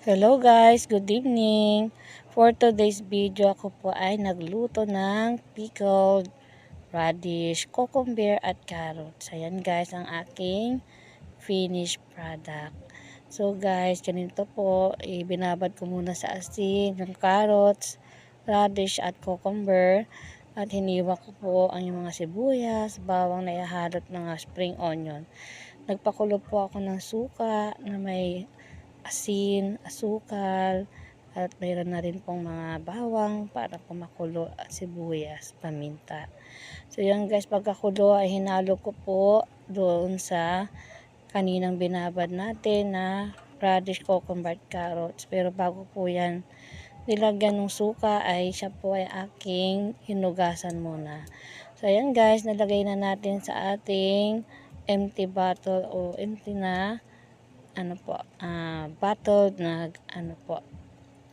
Hello guys, good evening. For today's video, ako po ay nagluto ng pickled radish, cucumber at carrots. Ayan guys, ang aking finished product. So guys, ganito po, binabad ko muna sa asin yung carrots, radish at cucumber. At hiniwa ko po ang mga sibuyas, bawang na ihahalot ng spring onion. Nagpakulo po ako ng suka na may asin, asukal, at mayroon na rin pong mga bawang para pumakulo at sibuyas, paminta. So yan guys, pagkakulo ay hinalo ko po doon sa kaninang binabad natin na radish, cucumber, carrots. Pero bago po yan nilagyan ng suka ay siya po ay aking hinugasan muna. So ayan guys, nalagay na natin sa ating empty bottle o empty na bottled na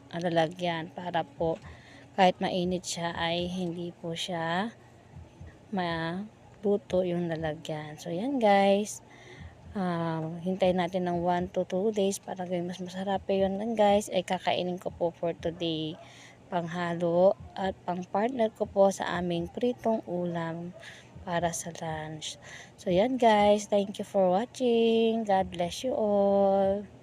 lalagyan para po kahit mainit siya ay hindi po siya maluto yung lalagyan. So yan guys, hintayin natin ng 1 to 2 days para gawing mas masarap. Yun lang guys, ay kakainin ko po for today panghalo at pang partner ko po sa aming pritong ulam para sa lunch. So yan guys, thank you for watching. God bless you all.